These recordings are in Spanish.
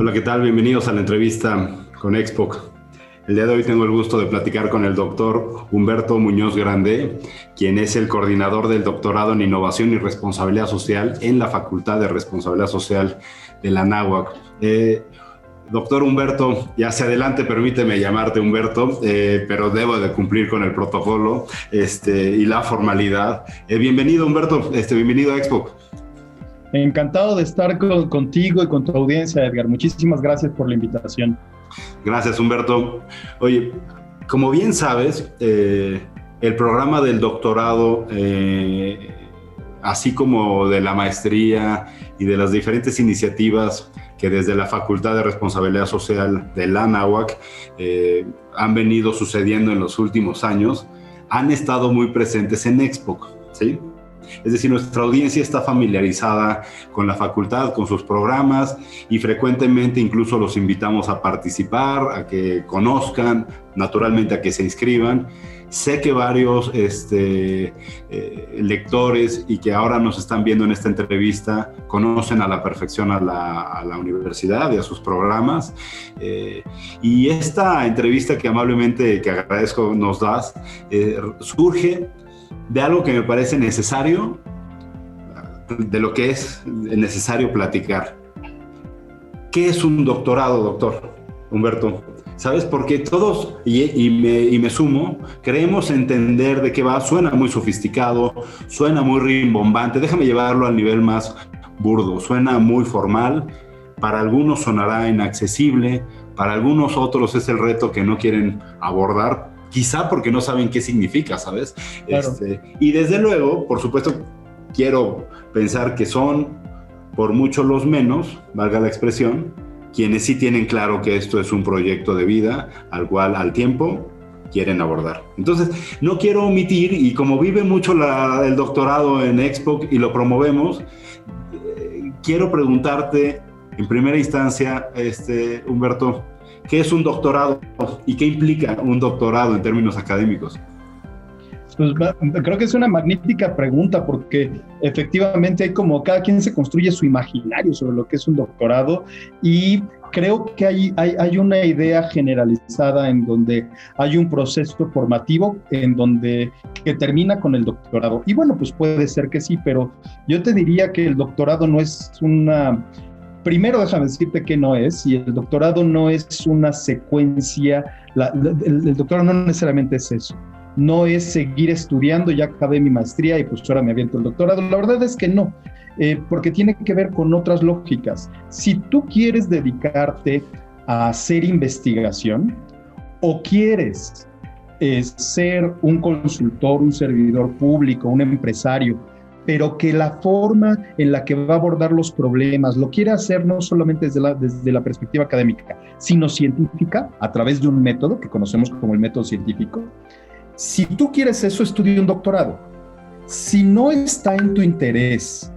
Hola, ¿qué tal? Bienvenidos a la entrevista con Expoc. El día de hoy tengo el gusto de platicar con el doctor Humberto Muñoz Grande, quien es el coordinador del doctorado en Innovación y Responsabilidad Social en la Facultad de Responsabilidad Social de la Anáhuac. Doctor Humberto, ya hacia adelante permíteme llamarte Humberto, pero debo de cumplir con el protocolo y la formalidad. Bienvenido Humberto, bienvenido a Expoc. Encantado de estar contigo y con tu audiencia, Edgar. Muchísimas gracias por la invitación. Gracias, Humberto. Oye, como bien sabes, el programa del doctorado, así como de la maestría y de las diferentes iniciativas que desde la Facultad de Responsabilidad Social de la Anáhuac han venido sucediendo en los últimos años, han estado muy presentes en Expoc, ¿sí? Es decir, nuestra audiencia está familiarizada con la facultad, con sus programas, y frecuentemente incluso los invitamos a participar, a que conozcan, naturalmente a que se inscriban. Sé que varios lectores y que ahora nos están viendo en esta entrevista conocen a la perfección a la universidad y a sus programas. Y esta entrevista que amablemente, que agradezco, nos das, surge de algo que me parece necesario, de lo que es necesario platicar. ¿Qué es un doctorado, doctor Humberto? ¿Sabes? Porque todos, y me sumo, creemos entender de qué va. Suena muy sofisticado, suena muy rimbombante. Déjame llevarlo al nivel más burdo. Suena muy formal. Para algunos sonará inaccesible. Para algunos otros es el reto que no quieren abordar. Quizá porque no saben qué significa, ¿sabes? Claro. Y desde luego, por supuesto, quiero pensar que son, por mucho los menos, valga la expresión, quienes sí tienen claro que esto es un proyecto de vida al cual al tiempo quieren abordar. Entonces, no quiero omitir, y como vive mucho el doctorado en Expoc y lo promovemos, quiero preguntarte en primera instancia, Humberto, ¿qué es un doctorado y qué implica un doctorado en términos académicos? Pues creo que es una magnífica pregunta, porque efectivamente hay como cada quien se construye su imaginario sobre lo que es un doctorado, y creo que hay una idea generalizada en donde hay un proceso formativo que termina con el doctorado. Y bueno, pues puede ser que sí, pero yo te diría que el doctorado no es una... Primero déjame decirte que no es, y el doctorado no es una secuencia, el doctorado no necesariamente es eso, no es seguir estudiando, ya acabé mi maestría y pues ahora me aviento el doctorado. La verdad es que no, porque tiene que ver con otras lógicas. Si tú quieres dedicarte a hacer investigación o quieres ser un consultor, un servidor público, un empresario, pero que la forma en la que va a abordar los problemas lo quiere hacer no solamente desde la perspectiva académica, sino científica, a través de un método que conocemos como el método científico. Si tú quieres eso, estudia un doctorado. Si no está en tu interés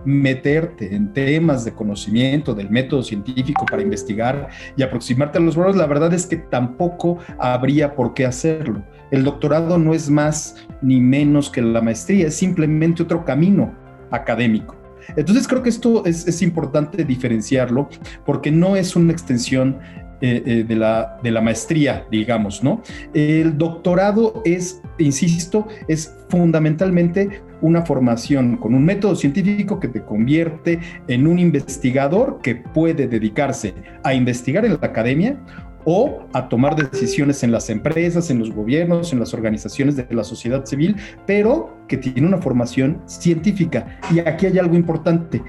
meterte en temas de conocimiento del método científico para investigar y aproximarte a los problemas, la verdad es que tampoco habría por qué hacerlo. El doctorado no es más ni menos que la maestría, es simplemente otro camino académico. Entonces creo que esto es importante diferenciarlo, porque no es una extensión de la maestría, digamos, ¿no? El doctorado es, insisto, es fundamentalmente una formación con un método científico que te convierte en un investigador que puede dedicarse a investigar en la academia o a tomar decisiones en las empresas, en los gobiernos, en las organizaciones de la sociedad civil, pero que tiene una formación científica. Y aquí hay algo importante.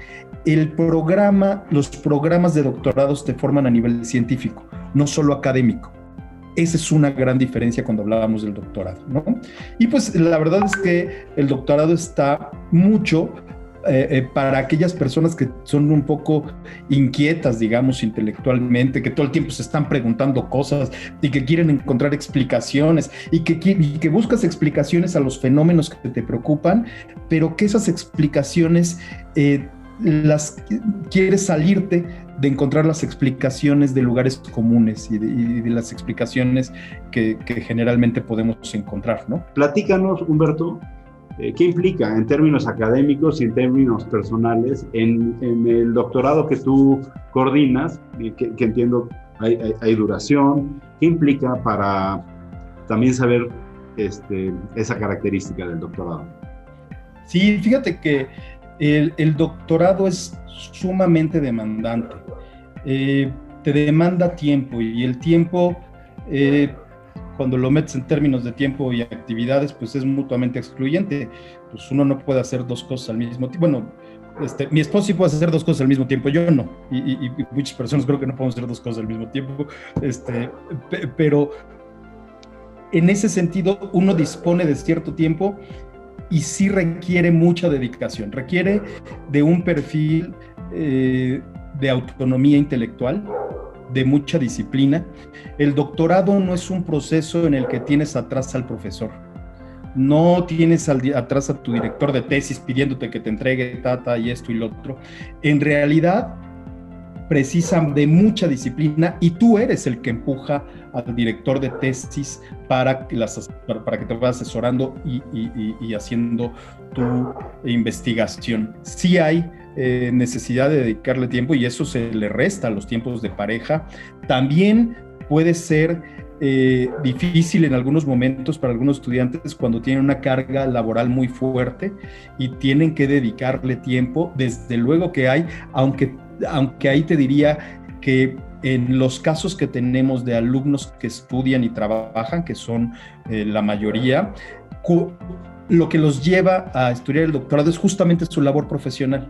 Los programas de doctorados te forman a nivel científico, no solo académico. Esa es una gran diferencia cuando hablábamos del doctorado, ¿no? Y pues la verdad es que el doctorado está mucho para aquellas personas que son un poco inquietas, digamos, intelectualmente, que todo el tiempo se están preguntando cosas y que quieren encontrar explicaciones y que buscas explicaciones a los fenómenos que te preocupan, pero que esas explicaciones quieres salirte de encontrar las explicaciones de lugares comunes y de las explicaciones que generalmente podemos encontrar, ¿no? Platícanos, Humberto, ¿Qué implica en términos académicos y en términos personales en el doctorado que tú coordinas, que entiendo hay duración? ¿Qué implica para también saber esa característica del doctorado? Sí, fíjate que el doctorado es sumamente demandante. Te demanda tiempo, y el tiempo, cuando lo metes en términos de tiempo y actividades, pues es mutuamente excluyente. Pues uno no puede hacer dos cosas al mismo tiempo. Bueno, mi esposo sí puede hacer dos cosas al mismo tiempo, yo no. Y muchas personas creo que no podemos hacer dos cosas al mismo tiempo. Pero en ese sentido, uno dispone de cierto tiempo y sí requiere mucha dedicación, requiere de un perfil de autonomía intelectual, de mucha disciplina. El doctorado no es un proceso en el que tienes atrás al profesor, no tienes atrás a tu director de tesis pidiéndote que te entregue y esto y lo otro. En realidad precisan de mucha disciplina y tú eres el que empuja al director de tesis para que te vaya asesorando y haciendo tu investigación. Sí hay necesidad de dedicarle tiempo, y eso se le resta a los tiempos de pareja. También puede ser difícil en algunos momentos para algunos estudiantes cuando tienen una carga laboral muy fuerte y tienen que dedicarle tiempo. Desde luego que hay, aunque ahí te diría que en los casos que tenemos de alumnos que estudian y trabajan, que son la mayoría, lo que los lleva a estudiar el doctorado es justamente su labor profesional.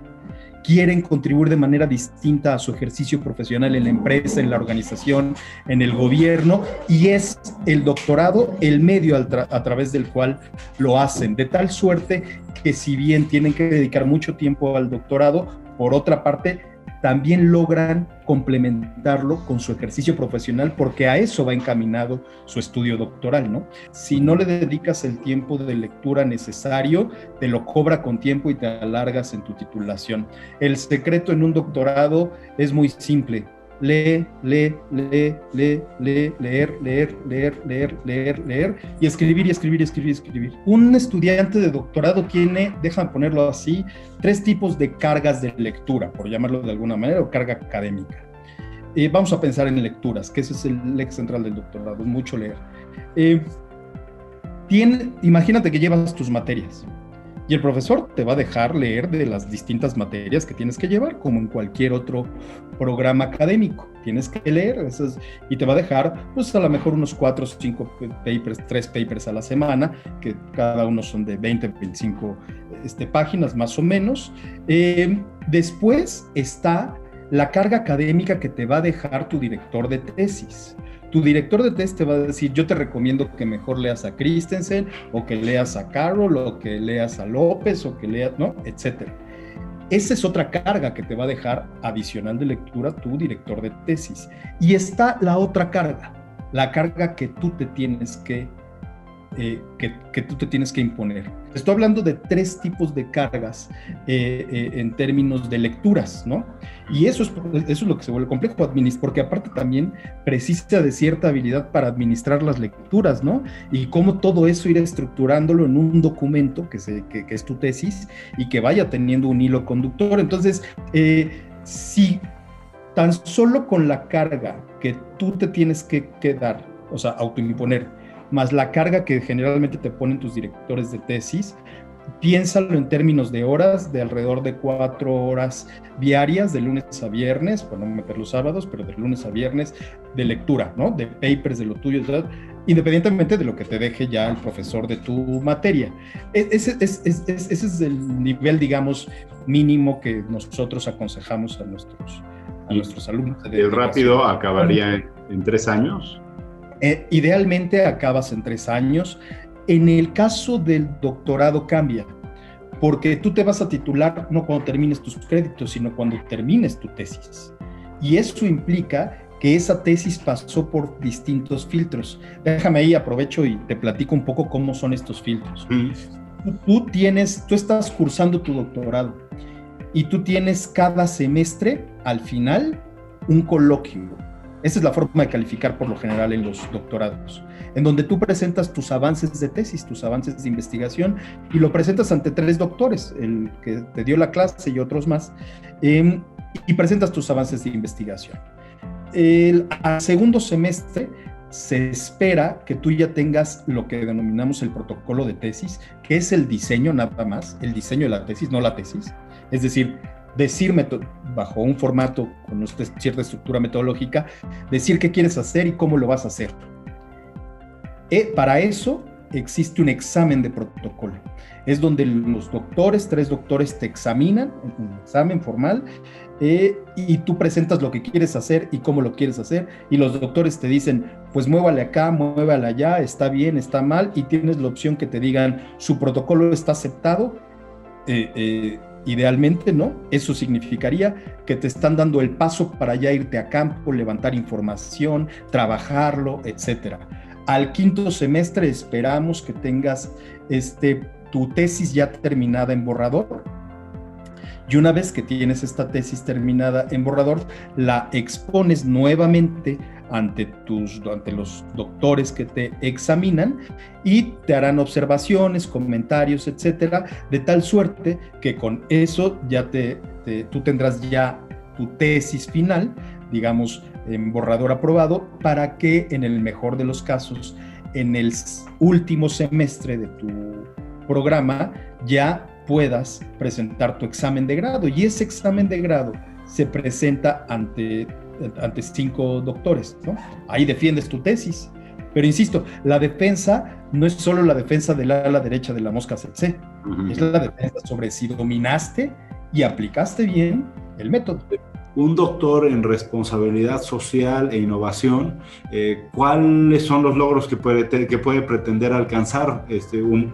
Quieren contribuir de manera distinta a su ejercicio profesional en la empresa, en la organización, en el gobierno, y es el doctorado el medio a través del cual lo hacen, de tal suerte que si bien tienen que dedicar mucho tiempo al doctorado, por otra parte también logran complementarlo con su ejercicio profesional, porque a eso va encaminado su estudio doctoral, ¿no? Si no le dedicas el tiempo de lectura necesario, te lo cobra con tiempo y te alargas en tu titulación. El secreto en un doctorado es muy simple: leer, leer, y escribir. Un estudiante de doctorado tiene, déjame ponerlo así, 3 tipos de cargas de lectura, por llamarlo de alguna manera, o carga académica. Vamos a pensar en lecturas, que ese es el eje central del doctorado, mucho leer. Imagínate que llevas tus materias y el profesor te va a dejar leer de las distintas materias que tienes que llevar, como en cualquier otro programa académico. Tienes que leer y te va a dejar, pues a lo mejor unos 4 o 5 papers, 3 papers a la semana, que cada uno son de 20, 25 páginas más o menos. Después está la carga académica que te va a dejar tu director de tesis. Tu director de tesis te va a decir: yo te recomiendo que mejor leas a Christensen, o que leas a Carroll, o que leas a López, o que leas, ¿no? Etcétera. Esa es otra carga que te va a dejar adicional de lectura tu director de tesis. Y está la otra carga, la carga que tú te tienes que imponer. Estoy hablando de 3 tipos de cargas en términos de lecturas, ¿no? Y eso es lo que se vuelve complejo, porque aparte también precisa de cierta habilidad para administrar las lecturas, ¿no? Y cómo todo eso ir estructurándolo en un documento que es tu tesis, y que vaya teniendo un hilo conductor. Entonces, si tan solo con la carga que tú te tienes que dar, o sea, autoimponer, más la carga que generalmente te ponen tus directores de tesis, piénsalo en términos de horas, de alrededor de 4 horas diarias, de lunes a viernes, para no meter los sábados, pero de lunes a viernes, de lectura, ¿no? De papers, de lo tuyo, independientemente de lo que te deje ya el profesor de tu materia. Ese es el nivel, digamos, mínimo que nosotros aconsejamos a nuestros alumnos. ¿El rápido acabaría en 3 años? Idealmente acabas en 3 años. En el caso del doctorado cambia, porque tú te vas a titular no cuando termines tus créditos, sino cuando termines tu tesis. Y eso implica que esa tesis pasó por distintos filtros. Déjame ahí, aprovecho y te platico un poco cómo son estos filtros. Tú estás cursando tu doctorado y tú tienes cada semestre, al final, un coloquio. Esa es la forma de calificar por lo general en los doctorados, en donde tú presentas tus avances de tesis, tus avances de investigación, y lo presentas ante 3 doctores, el que te dio la clase y otros más, y presentas tus avances de investigación. Al segundo semestre se espera que tú ya tengas lo que denominamos el protocolo de tesis, que es el diseño nada más, el diseño de la tesis, no la tesis. Es decir, decir bajo un formato con cierta estructura metodológica, decir qué quieres hacer y cómo lo vas a hacer. Para eso existe un examen de protocolo. Es donde los doctores, 3 doctores te examinan, un examen formal, y tú presentas lo que quieres hacer y cómo lo quieres hacer, y los doctores te dicen, pues muévale acá, muévale allá, está bien, está mal, y tienes la opción que te digan, su protocolo está aceptado, idealmente, ¿no? Eso significaría que te están dando el paso para ya irte a campo, levantar información, trabajarlo, etcétera. Al quinto semestre esperamos que tengas tu tesis ya terminada en borrador. Y una vez que tienes esta tesis terminada en borrador, la expones nuevamente ante los doctores que te examinan y te harán observaciones, comentarios, etcétera, de tal suerte que con eso ya tú tendrás ya tu tesis final, digamos, en borrador aprobado, para que en el mejor de los casos, en el último semestre de tu programa, ya puedas presentar tu examen de grado, y ese examen de grado se presenta ante 5 doctores, ¿no? Ahí defiendes tu tesis, pero insisto, la defensa no es solo la defensa del ala derecha de la mosca tsetse, es la defensa sobre si dominaste y aplicaste bien el método. Un doctor en responsabilidad social e innovación, ¿cuáles son los logros que puede pretender alcanzar? Y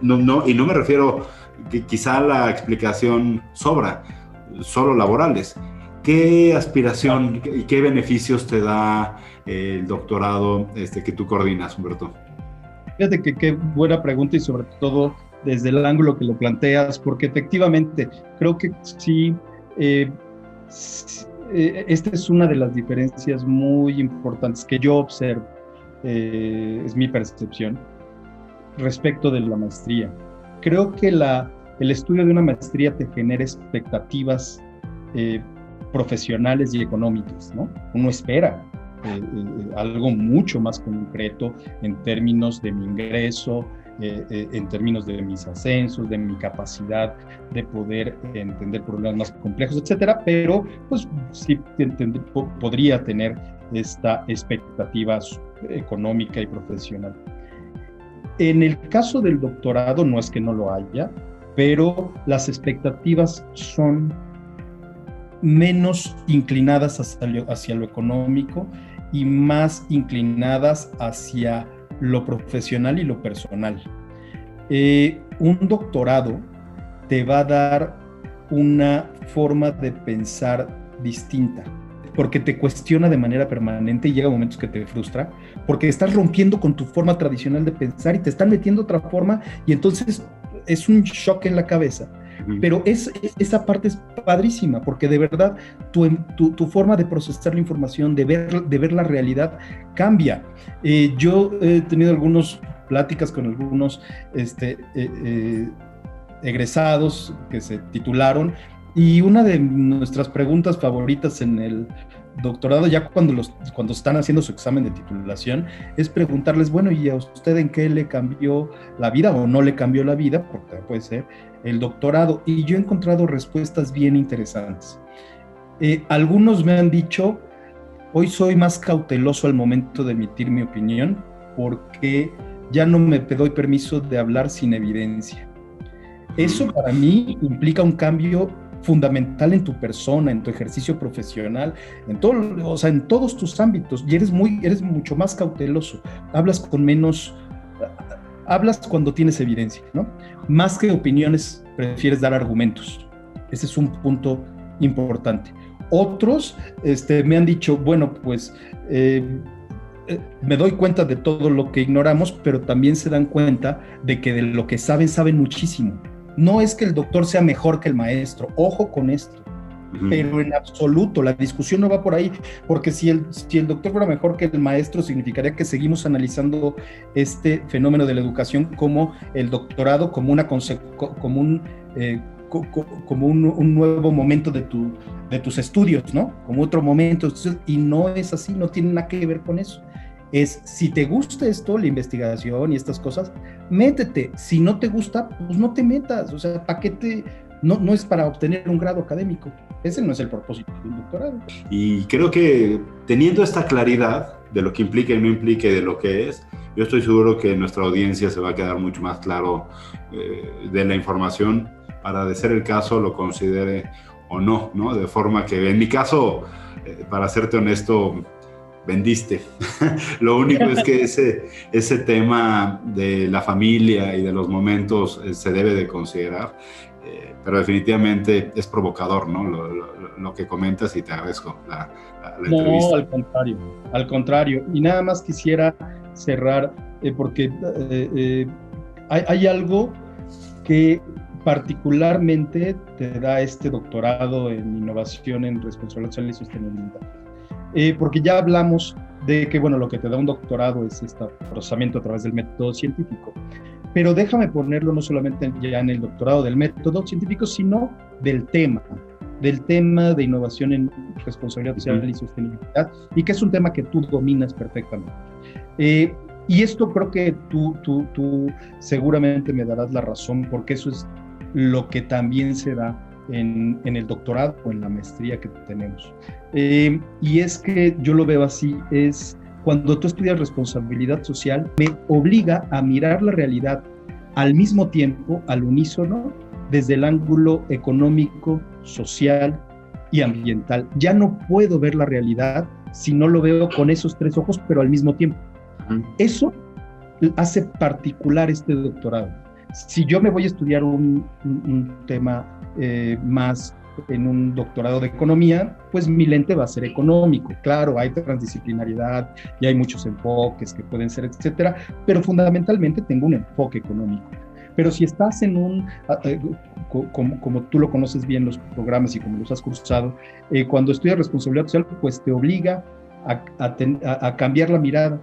no me refiero que quizá la explicación sobra, solo laborales. ¿Qué aspiración y qué beneficios te da el doctorado que tú coordinas, Humberto? Fíjate que qué buena pregunta, y sobre todo desde el ángulo que lo planteas, porque efectivamente creo que sí, esta es una de las diferencias muy importantes que yo observo, es mi percepción, respecto de la maestría. Creo que el estudio de una maestría te genera expectativas profesionales y económicas, ¿no? Uno espera algo mucho más concreto en términos de mi ingreso, en términos de mis ascensos, de mi capacidad de poder entender problemas más complejos, etcétera, pero pues sí podría tener esta expectativa económica y profesional. En el caso del doctorado, no es que no lo haya, pero las expectativas son menos inclinadas hacia lo económico y más inclinadas hacia lo profesional y lo personal. Un doctorado te va a dar una forma de pensar distinta, porque te cuestiona de manera permanente y llega momentos que te frustra, porque estás rompiendo con tu forma tradicional de pensar y te están metiendo otra forma, y entonces es un shock en la cabeza. Pero esa parte es padrísima, porque de verdad tu forma de procesar la información, de ver la realidad, cambia. Yo he tenido algunas pláticas con algunos egresados que se titularon, y una de nuestras preguntas favoritas en el doctorado, ya cuando están haciendo su examen de titulación, es preguntarles, bueno, ¿y a usted en qué le cambió la vida o no le cambió la vida? Porque puede ser el doctorado. Y yo he encontrado respuestas bien interesantes. Algunos me han dicho, hoy soy más cauteloso al momento de emitir mi opinión, porque ya no me doy permiso de hablar sin evidencia. Eso para mí implica un cambio fundamental en tu persona, en tu ejercicio profesional, en todos tus ámbitos, y eres mucho más cauteloso, hablas cuando tienes evidencia, ¿no? Más que opiniones, prefieres dar argumentos. Ese es un punto importante. Otros me han dicho, bueno, pues me doy cuenta de todo lo que ignoramos, pero también se dan cuenta de que de lo que saben muchísimo. No es que el doctor sea mejor que el maestro, ojo con esto. pero en absoluto, la discusión no va por ahí, porque si el doctor fuera mejor que el maestro, significaría que seguimos analizando este fenómeno de la educación como el doctorado, como un nuevo momento de tus estudios, ¿no? Como otro momento, y no es así, no tiene nada que ver con eso. Es, si te gusta esto, la investigación y estas cosas, métete. Si no te gusta, pues no te metas. O sea, ¿para qué no es para obtener un grado académico? Ese no es el propósito de un doctorado. Y creo que teniendo esta claridad de lo que implica y no implica y de lo que es, yo estoy seguro que nuestra audiencia se va a quedar mucho más claro de la información para, de ser el caso, lo considere o no, ¿no? De forma que, en mi caso, para serte honesto, vendiste. Lo único es que ese tema de la familia y de los momentos se debe de considerar, pero definitivamente es provocador, ¿no? Lo que comentas, y te agradezco la entrevista. No, al contrario. Y nada más quisiera cerrar, porque hay algo que particularmente te da este doctorado en innovación en responsabilidad social y sostenibilidad. Porque ya hablamos de que, bueno, lo que te da un doctorado es este procesamiento a través del método científico, pero déjame ponerlo no solamente ya en el doctorado del método científico, sino del tema de innovación en responsabilidad social y sostenibilidad, y que es un tema que tú dominas perfectamente. Y esto creo que tú seguramente me darás la razón, porque eso es lo que también se da en el doctorado o en la maestría que tenemos. Y es que yo lo veo así, es cuando tú estudias responsabilidad social, me obliga a mirar la realidad al mismo tiempo, al unísono, desde el ángulo económico, social y ambiental. Ya no puedo ver la realidad si no lo veo con esos tres ojos, pero al mismo tiempo. Eso hace particular este doctorado. Si yo me voy a estudiar un tema más en un doctorado de economía, pues mi lente va a ser económico. Claro, hay transdisciplinariedad y hay muchos enfoques que pueden ser, etcétera, pero fundamentalmente tengo un enfoque económico. Pero si estás en como tú lo conoces bien los programas y como los has cursado, cuando estudias responsabilidad social, pues te obliga a cambiar la mirada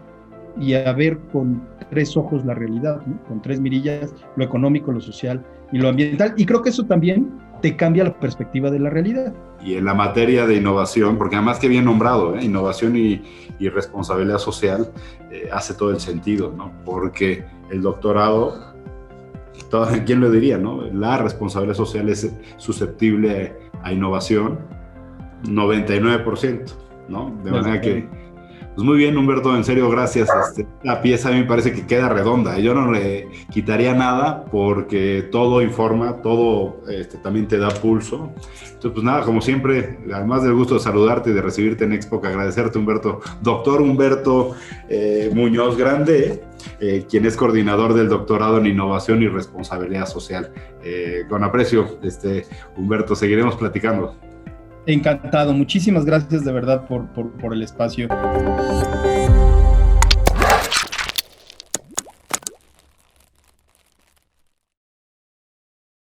y a ver con tres ojos la realidad, ¿no? Con tres mirillas, lo económico, lo social y lo ambiental. Y creo que eso también te cambia la perspectiva de la realidad. Y en la materia de innovación, porque además que bien nombrado, innovación y responsabilidad social, hace todo el sentido, ¿no? Porque el doctorado, ¿quién lo diría, no? La responsabilidad social es susceptible a innovación 99%, ¿no? De manera que, pues muy bien, Humberto, en serio, gracias. La pieza a mí me parece que queda redonda. Yo no le quitaría nada porque todo informa, todo también te da pulso. Entonces, pues nada, como siempre, además del gusto de saludarte y de recibirte en Expo, agradecerte, Humberto. Doctor Humberto Muñoz Grande, quien es coordinador del doctorado en Innovación y Responsabilidad Social. Con aprecio, Humberto, seguiremos platicando. Encantado, muchísimas gracias de verdad por el espacio.